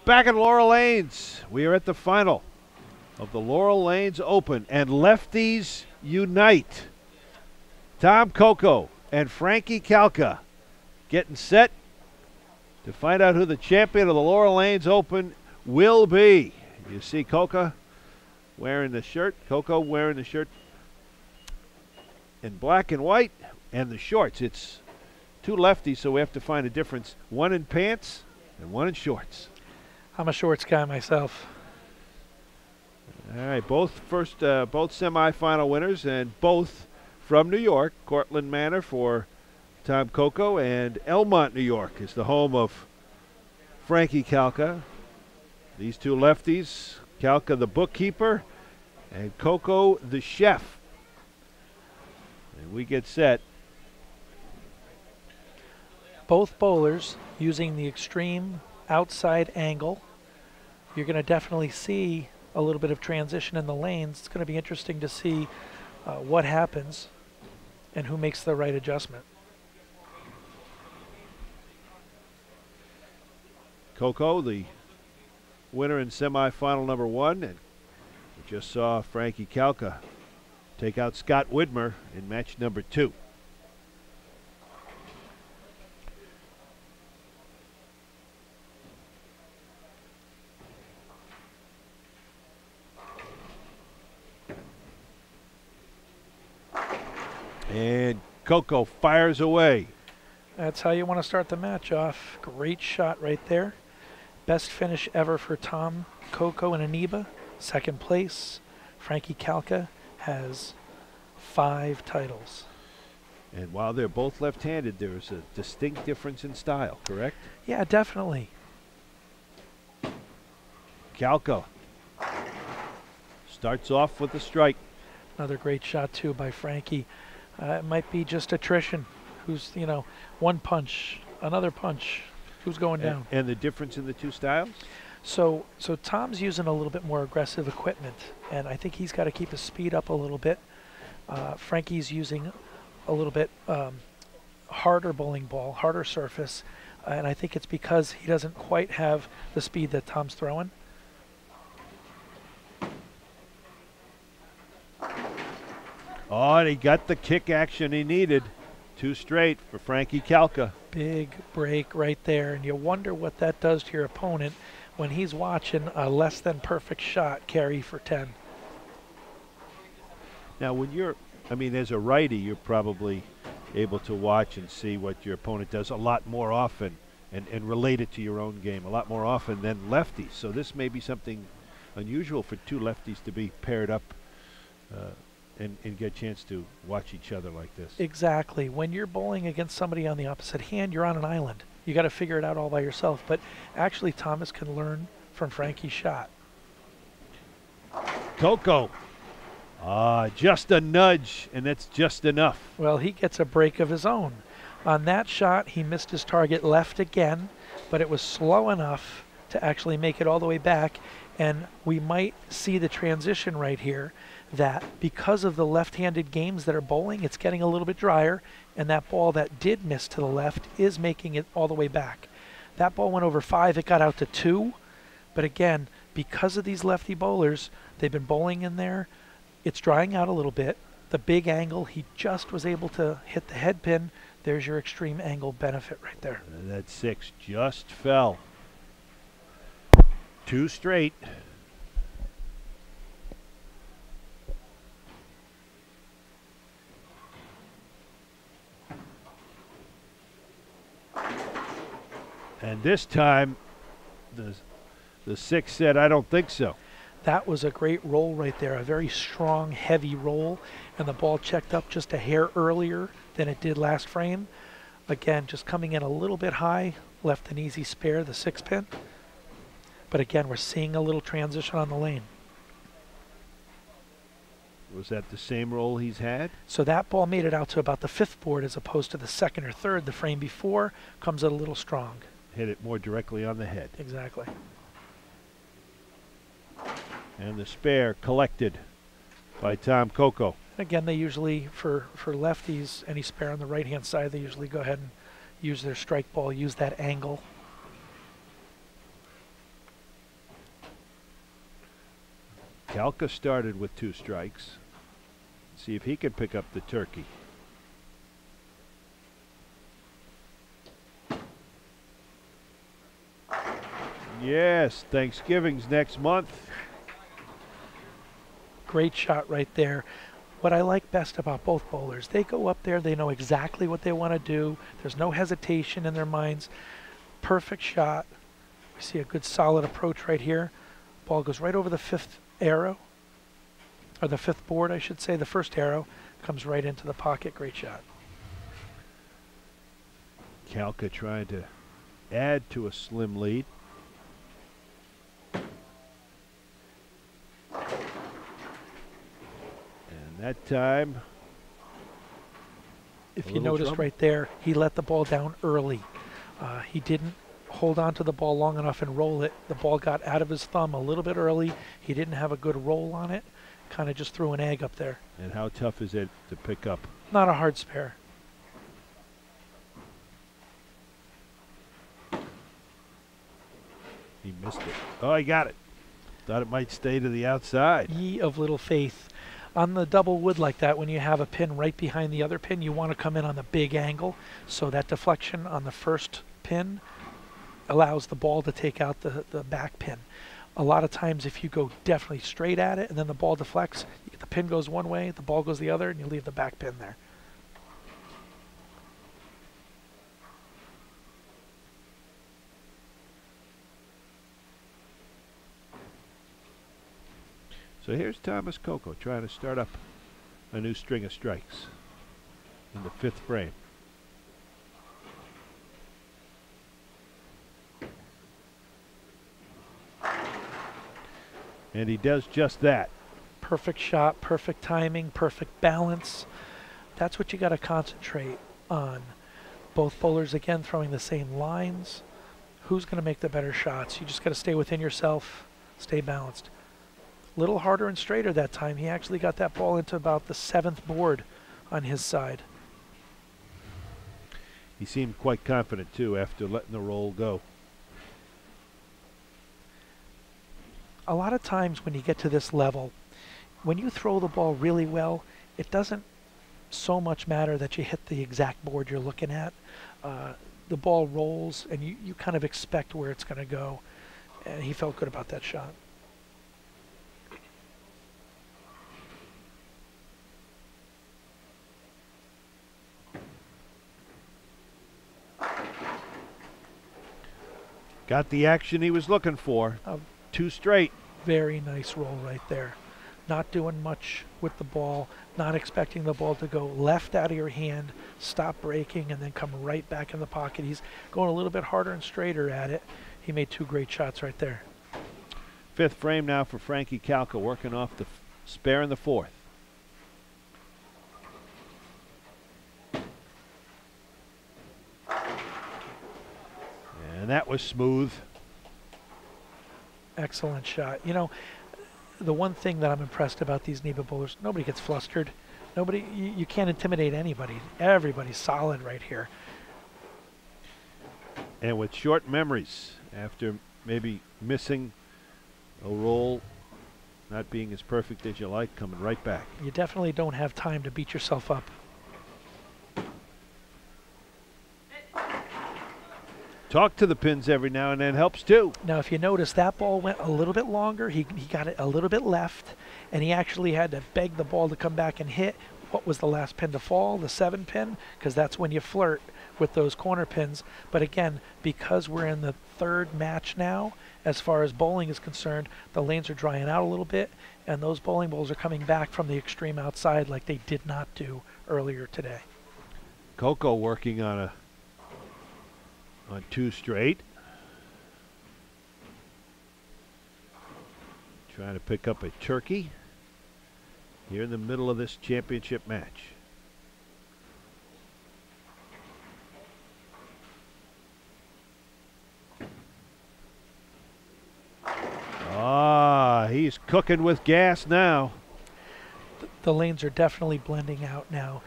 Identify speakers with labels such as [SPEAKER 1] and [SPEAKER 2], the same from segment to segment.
[SPEAKER 1] Back at Laurel Lanes, we are at the final of the Laurel Lanes Open, and lefties unite. Tom Coco and Frankie Calca getting set to find out who the champion of the Laurel Lanes Open will be. You see Coco wearing the shirt in black and white, and the shorts. It's two lefties, so we have to find a difference. One in pants and one in shorts.
[SPEAKER 2] I'm a shorts guy myself.
[SPEAKER 1] All right, both semifinal winners, and both from New York. Cortland Manor for Tom Coco, and Elmont, New York is the home of Frankie Calca. These two lefties, Calca the bookkeeper and Coco the chef. And we get set.
[SPEAKER 2] Both bowlers using the extreme outside angle. You're going to definitely see a little bit of transition in the lanes. It's going to be interesting to see what happens and who makes the right adjustment.
[SPEAKER 1] Coco, the winner in semifinal number 1, and we just saw Frankie Calca take out Scott Widmer in match number 2. And Coco fires away.
[SPEAKER 2] That's how you want to start the match off. Great shot right there. Best finish ever for Tom Coco in a NEBA. Second place. Frankie Calca has 5 titles.
[SPEAKER 1] And while they're both left-handed, there's a distinct difference in style, correct?
[SPEAKER 2] Yeah, definitely.
[SPEAKER 1] Calca starts off with a strike.
[SPEAKER 2] Another great shot, too, by Frankie. It might be just attrition. Who's, one punch, another punch. Who's going down?
[SPEAKER 1] And the difference in the two styles?
[SPEAKER 2] So Tom's using a little bit more aggressive equipment, and I think he's got to keep his speed up a little bit. Frankie's using a little bit harder bowling ball, harder surface, and I think it's because he doesn't quite have the speed that Tom's throwing.
[SPEAKER 1] Oh, and he got the kick action he needed. 2 straight for Frankie Calca.
[SPEAKER 2] Big break right there, and you wonder what that does to your opponent when he's watching a less than perfect shot carry for 10.
[SPEAKER 1] Now, when as a righty, you're probably able to watch and see what your opponent does a lot more often and relate it to your own game a lot more often than lefties. So this may be something unusual for two lefties to be paired up and get a chance to watch each other like this.
[SPEAKER 2] Exactly. When you're bowling against somebody on the opposite hand, you're on an island. You got to figure it out all by yourself. But actually, Thomas can learn from Frankie's shot.
[SPEAKER 1] Coco, just a nudge, and that's just enough.
[SPEAKER 2] Well, he gets a break of his own. On that shot, he missed his target left again, but it was slow enough to actually make it all the way back. And we might see the transition right here, that because of the left-handed games that are bowling, it's getting a little bit drier, and that ball that did miss to the left is making it all the way back. That ball went over 5, it got out to 2, but again, because of these lefty bowlers, they've been bowling in there, it's drying out a little bit. The big angle, he just was able to hit the head pin. There's your extreme angle benefit right there.
[SPEAKER 1] And that 6 just fell. 2 straight. And this time, the 6 said, I don't think so.
[SPEAKER 2] That was a great roll right there, a very strong, heavy roll, and the ball checked up just a hair earlier than it did last frame. Again, just coming in a little bit high, left an easy spare, the 6 pin. But again, we're seeing a little transition on the lane.
[SPEAKER 1] Was that the same roll he's had?
[SPEAKER 2] So that ball made it out to about the 5th board as opposed to the 2nd or 3rd. The frame before comes out a little strong.
[SPEAKER 1] Hit it more directly on the head.
[SPEAKER 2] Exactly.
[SPEAKER 1] And the spare collected by Tom Coco.
[SPEAKER 2] Again, they usually, for lefties, any spare on the right-hand side, they usually go ahead and use their strike ball, use that angle.
[SPEAKER 1] Calca started with 2 strikes. See if he can pick up the turkey. Yes, Thanksgiving's next month.
[SPEAKER 2] Great shot right there. What I like best about both bowlers, they go up there, they know exactly what they want to do. There's no hesitation in their minds. Perfect shot. We see a good solid approach right here. Ball goes right over the 5th arrow, or the 5th board, I should say. The first arrow comes right into the pocket. Great shot.
[SPEAKER 1] Calca trying to add to a slim lead. And that time,
[SPEAKER 2] if you notice right there, he let the ball down early. He didn't hold on to the ball long enough and roll it. The ball got out of his thumb a little bit early. He didn't have a good roll on it. Kind of just threw an egg up there.
[SPEAKER 1] And how tough is it to pick up?
[SPEAKER 2] Not a hard spare.
[SPEAKER 1] He missed it. Oh, he got it. Thought it might stay to the outside.
[SPEAKER 2] Ye of little faith. On the double wood like that, when you have a pin right behind the other pin, you want to come in on the big angle. So that deflection on the first pin allows the ball to take out the back pin. A lot of times if you go definitely straight at it and then the ball deflects, the pin goes one way, the ball goes the other, and you leave the back pin there.
[SPEAKER 1] So here's Thomas Coco trying to start up a new string of strikes in the 5th frame. And he does just that.
[SPEAKER 2] Perfect shot, perfect timing, perfect balance. That's what you got to concentrate on. Both bowlers, again, throwing the same lines. Who's going to make the better shots? You just got to stay within yourself, stay balanced. A little harder and straighter that time. He actually got that ball into about the 7th board on his side.
[SPEAKER 1] He seemed quite confident, too, after letting the roll go.
[SPEAKER 2] A lot of times when you get to this level, when you throw the ball really well, it doesn't so much matter that you hit the exact board you're looking at. The ball rolls, and you kind of expect where it's going to go. And he felt good about that shot.
[SPEAKER 1] Got the action he was looking for. 2 straight.
[SPEAKER 2] Very nice roll right there. Not doing much with the ball, not expecting the ball to go left out of your hand, stop breaking, and then come right back in the pocket. He's going a little bit harder and straighter at it. He made 2 great shots right there.
[SPEAKER 1] 5th frame now for Frankie Calca, working off the spare in the 4th. And that was smooth.
[SPEAKER 2] Excellent shot. You know, the one thing that I'm impressed about these NEBA bowlers, nobody gets flustered. Nobody, you can't intimidate anybody. Everybody's solid right here.
[SPEAKER 1] And with short memories, after maybe missing a roll, not being as perfect as you like, coming right back.
[SPEAKER 2] You definitely don't have time to beat yourself up.
[SPEAKER 1] Talk to the pins every now and then helps too.
[SPEAKER 2] Now, if you notice, that ball went a little bit longer. He got it a little bit left, and he actually had to beg the ball to come back and hit. What was the last pin to fall? The 7 pin, because that's when you flirt with those corner pins. But again, because we're in the 3rd match now, as far as bowling is concerned, the lanes are drying out a little bit, and those bowling balls are coming back from the extreme outside like they did not do earlier today.
[SPEAKER 1] Coco working on 2 straight. Trying to pick up a turkey here in the middle of this championship match. Ah, he's cooking with gas now.
[SPEAKER 2] The lanes are definitely blending out now.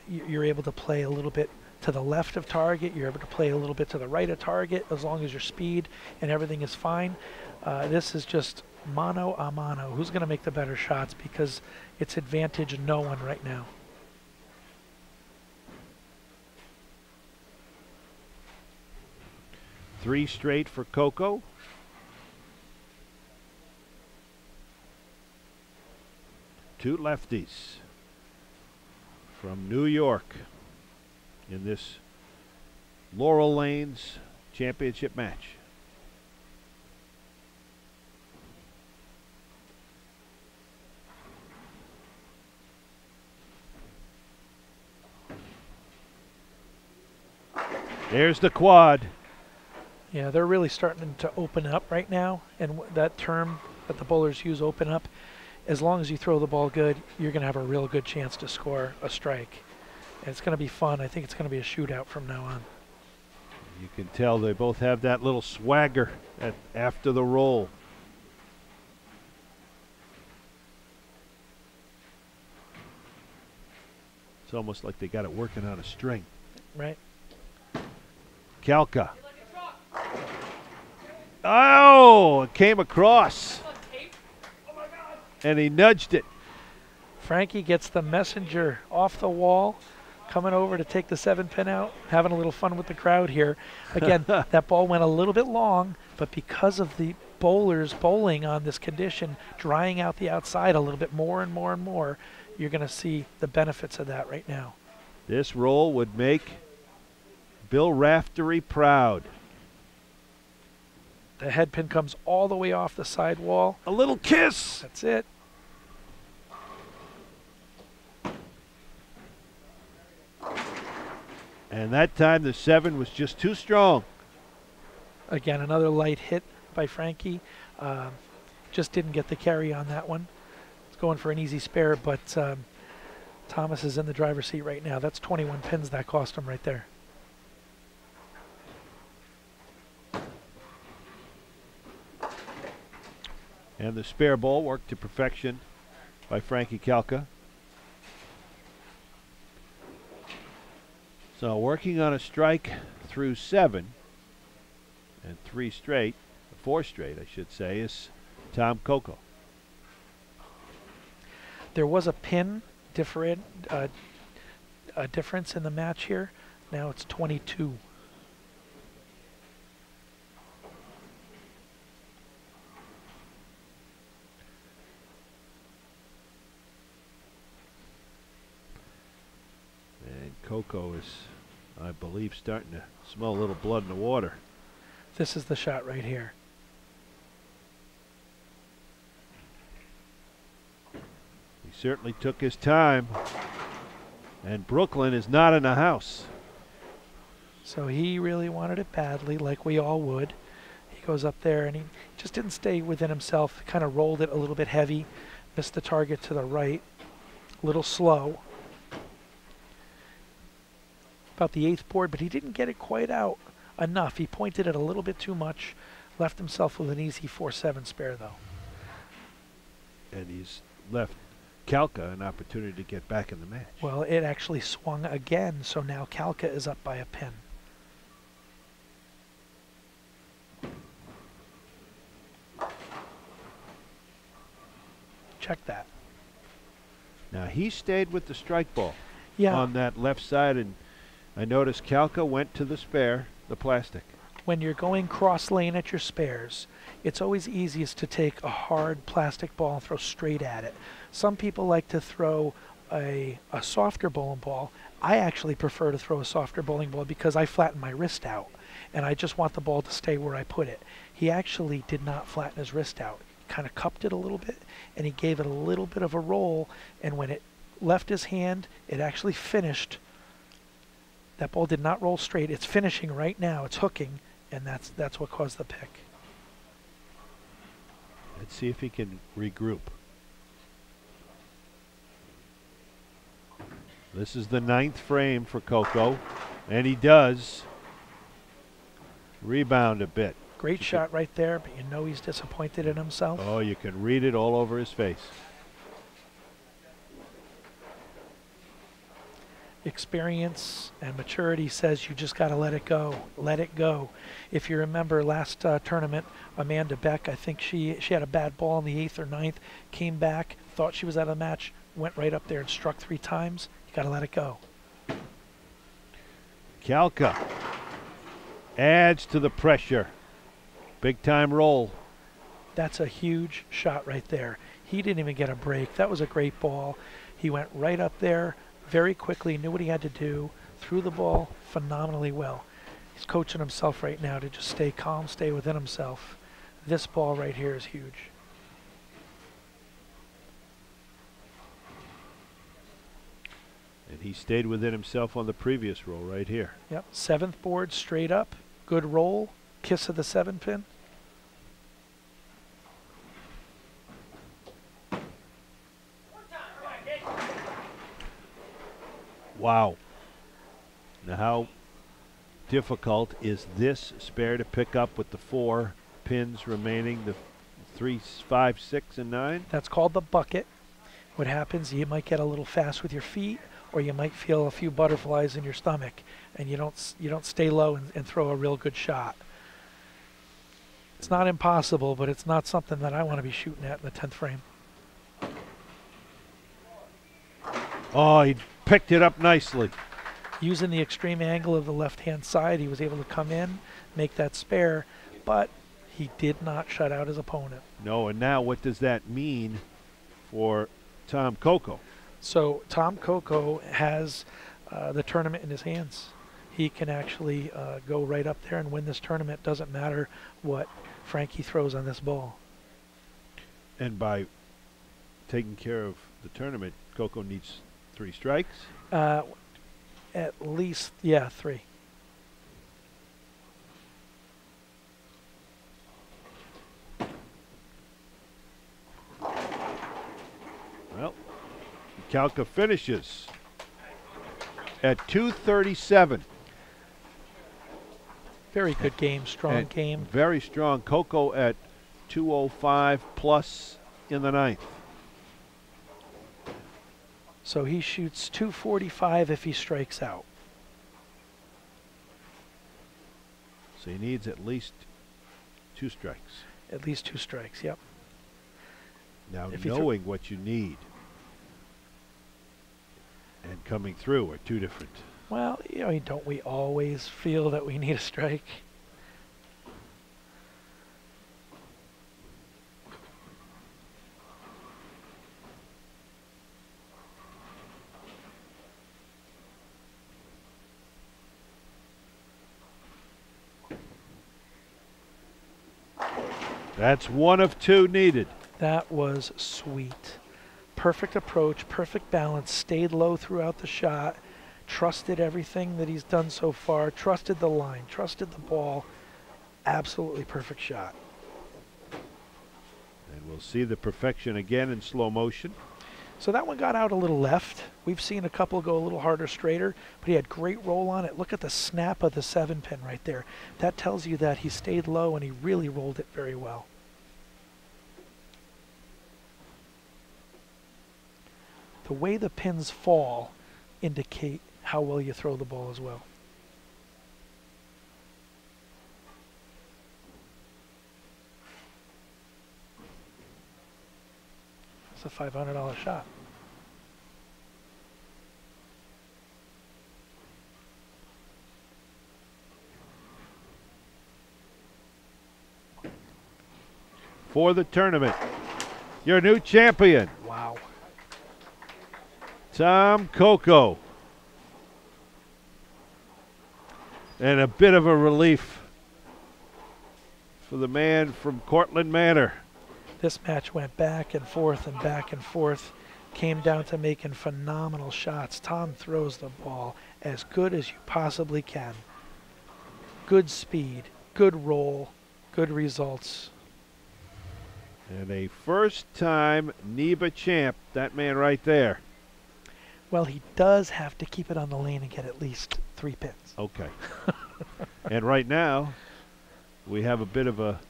[SPEAKER 2] You're able to play a little bit to the left of target. You're able to play a little bit to the right of target as long as your speed and everything is fine. This is just mano a mano. Who's going to make the better shots, because it's advantage no one right now.
[SPEAKER 1] Three straight for Coco. Two lefties from New York in this Laurel Lanes championship match. There's the quad.
[SPEAKER 2] Yeah, they're really starting to open up right now, and that term that the bowlers use, open up, as long as you throw the ball good, you're going to have a real good chance to score a strike. And it's going to be fun. I think it's going to be a shootout from now on.
[SPEAKER 1] You can tell they both have that little swagger after the roll. It's almost like they got it working on a string.
[SPEAKER 2] Right.
[SPEAKER 1] Calca. Oh, it came across. And he nudged it.
[SPEAKER 2] Frankie gets the messenger off the wall, coming over to take the 7-pin out, having a little fun with the crowd here. Again, that ball went a little bit long, but because of the bowlers bowling on this condition, drying out the outside a little bit more and more and more, you're going to see the benefits of that right now.
[SPEAKER 1] This roll would make Bill Raftery proud.
[SPEAKER 2] The head pin comes all the way off the side wall.
[SPEAKER 1] A little kiss.
[SPEAKER 2] That's it.
[SPEAKER 1] And that time the 7 was just too strong.
[SPEAKER 2] Again, another light hit by Frankie. Just didn't get the carry on that one. It's going for an easy spare, but Thomas is in the driver's seat right now. That's 21 pins that cost him right there.
[SPEAKER 1] And the spare ball worked to perfection by Frankie Calca. So working on a strike through 7 and 4 straight, I should say, is Tom Coco.
[SPEAKER 2] There was a pin difference in the match here. Now it's 22.
[SPEAKER 1] And Coco is, I believe, starting to smell a little blood in the water.
[SPEAKER 2] This is the shot right here.
[SPEAKER 1] He certainly took his time. And Brooklyn is not in the house.
[SPEAKER 2] So he really wanted it badly, like we all would. He goes up there and he just didn't stay within himself. Kind of rolled it a little bit heavy. Missed the target to the right. A little slow. About the 8th board, but he didn't get it quite out enough. He pointed it a little bit too much. Left himself with an easy 4-7 spare, though.
[SPEAKER 1] And he's left Calca an opportunity to get back in the match.
[SPEAKER 2] Well, it actually swung again, so now Calca is up by a pin. Check that.
[SPEAKER 1] Now he stayed with the strike ball
[SPEAKER 2] Yeah.
[SPEAKER 1] on that left side, and I noticed Calca went to the spare, the plastic.
[SPEAKER 2] When you're going cross lane at your spares, it's always easiest to take a hard plastic ball and throw straight at it. Some people like to throw a softer bowling ball. I actually prefer to throw a softer bowling ball because I flatten my wrist out, and I just want the ball to stay where I put it. He actually did not flatten his wrist out. He kind of cupped it a little bit, and he gave it a little bit of a roll, and when it left his hand, it actually finished. That ball did not roll straight. It's finishing right now. It's hooking, and that's what caused the pick.
[SPEAKER 1] Let's see if he can regroup. This is the 9th frame for Coco, and he does rebound a bit.
[SPEAKER 2] Great shot right there, but you know he's disappointed in himself.
[SPEAKER 1] Oh, you can read it all over his face.
[SPEAKER 2] experience and maturity says you just got to let it go. Let it go. If you remember last tournament, Amanda Beck, I think she had a bad ball in the 8th or 9th, came back, thought she was out of the match, went right up there and struck 3 times. You got to let it go.
[SPEAKER 1] Calca adds to the pressure. Big time roll.
[SPEAKER 2] That's a huge shot right there. He didn't even get a break. That was a great ball. He went right up there very quickly, knew what he had to do, threw the ball phenomenally well. He's coaching himself right now to just stay calm, stay within himself. This ball right here is huge.
[SPEAKER 1] And he stayed within himself on the previous roll right here.
[SPEAKER 2] Yep, 7th board straight up, good roll, kiss of the 7-pin.
[SPEAKER 1] Wow. Now how difficult is this spare to pick up with the 4 pins remaining, the 3, 5, 6, and 9?
[SPEAKER 2] That's called the bucket. What happens, you might get a little fast with your feet, or you might feel a few butterflies in your stomach, and you don't stay low and throw a real good shot. It's not impossible, but it's not something that I want to be shooting at in the 10th frame.
[SPEAKER 1] Oh, he picked it up nicely.
[SPEAKER 2] Using the extreme angle of the left-hand side, he was able to come in, make that spare, but he did not shut out his opponent.
[SPEAKER 1] No, and now what does that mean for Tom Coco?
[SPEAKER 2] So Tom Coco has the tournament in his hands. He can actually go right up there and win this tournament. Doesn't matter what Frankie throws on this ball.
[SPEAKER 1] And by taking care of the tournament, Coco needs 3 strikes?
[SPEAKER 2] At least, yeah, 3.
[SPEAKER 1] Well, Calca finishes at 237.
[SPEAKER 2] Very good game, strong game.
[SPEAKER 1] Very strong. Coco at 205 plus in the 9th.
[SPEAKER 2] So he shoots 245 if he strikes out.
[SPEAKER 1] So he needs at least 2 strikes.
[SPEAKER 2] At least 2 strikes, yep.
[SPEAKER 1] Now,
[SPEAKER 2] If
[SPEAKER 1] knowing what you need and coming through are 2 different.
[SPEAKER 2] Well, you know, don't we always feel that we need a strike?
[SPEAKER 1] That's 1 of 2 needed.
[SPEAKER 2] That was sweet. Perfect approach, perfect balance, stayed low throughout the shot, trusted everything that he's done so far, trusted the line, trusted the ball. Absolutely perfect shot.
[SPEAKER 1] And we'll see the perfection again in slow motion.
[SPEAKER 2] So that one got out a little left. We've seen a couple go a little harder, straighter, but he had great roll on it. Look at the snap of the 7-pin right there. That tells you that he stayed low and he really rolled it very well. The way the pins fall indicate how well you throw the ball as well. It's a $500 shot.
[SPEAKER 1] For the tournament, your new champion,
[SPEAKER 2] Wow.
[SPEAKER 1] Tom Coco. And a bit of a relief for the man from Cortland Manor.
[SPEAKER 2] This match went back and forth and back and forth. Came down to making phenomenal shots. Tom throws the ball as good as you possibly can. Good speed, good roll, good results.
[SPEAKER 1] And a first-time NEBA champ, that man right there.
[SPEAKER 2] Well, he does have to keep it on the lane and get at least 3 pins.
[SPEAKER 1] Okay. And right now, we have a bit of a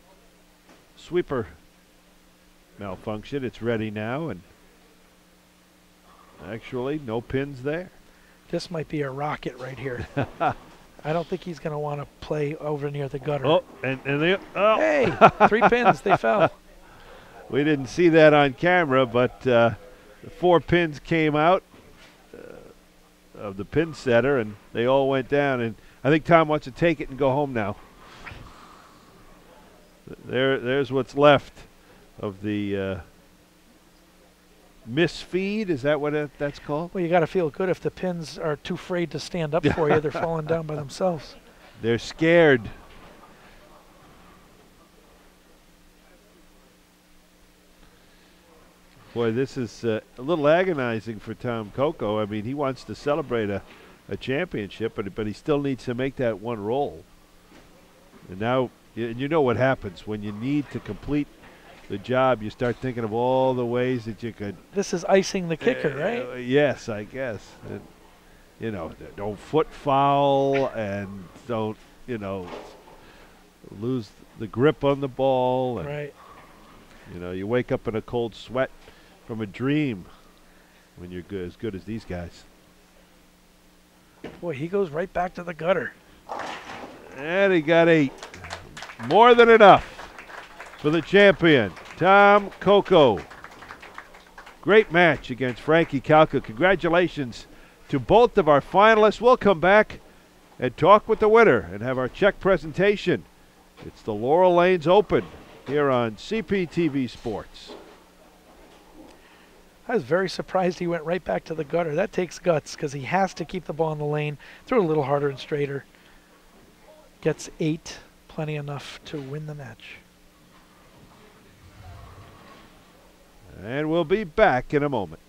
[SPEAKER 1] sweeper malfunction. It's ready now, and actually no pins there.
[SPEAKER 2] This might be a rocket right here. I don't think he's going to want to play over near the gutter.
[SPEAKER 1] Oh, and they, oh.
[SPEAKER 2] Hey, 3 pins, they fell.
[SPEAKER 1] We didn't see that on camera, but the 4 pins came out of the pin setter, and they all went down. And I think Tom wants to take it and go home now. There's what's left of the misfeed. Is that what that's called?
[SPEAKER 2] Well, you got to feel good if the pins are too afraid to stand up for you. They're falling down by themselves.
[SPEAKER 1] They're scared. Boy, this is a little agonizing for Tom Coco. I mean, he wants to celebrate a championship, but he still needs to make that one roll. And now, you know what happens when you need to complete the job. You start thinking of all the ways that you could.
[SPEAKER 2] This is icing the kicker, right?
[SPEAKER 1] Yes, I guess. And, you know, don't foot foul and don't, you know, lose the grip on the ball. And,
[SPEAKER 2] right.
[SPEAKER 1] You know, you wake up in a cold sweat from a dream when you're as good as these guys.
[SPEAKER 2] Boy, he goes right back to the gutter.
[SPEAKER 1] And he got 8. More than enough for the champion, Tom Coco. Great match against Frankie Calca. Congratulations to both of our finalists. We'll come back and talk with the winner and have our check presentation. It's the Laurel Lanes Open here on CPTV Sports.
[SPEAKER 2] I was very surprised he went right back to the gutter. That takes guts because he has to keep the ball in the lane. Throw it a little harder and straighter. Gets 8, plenty enough to win the match.
[SPEAKER 1] And we'll be back in a moment.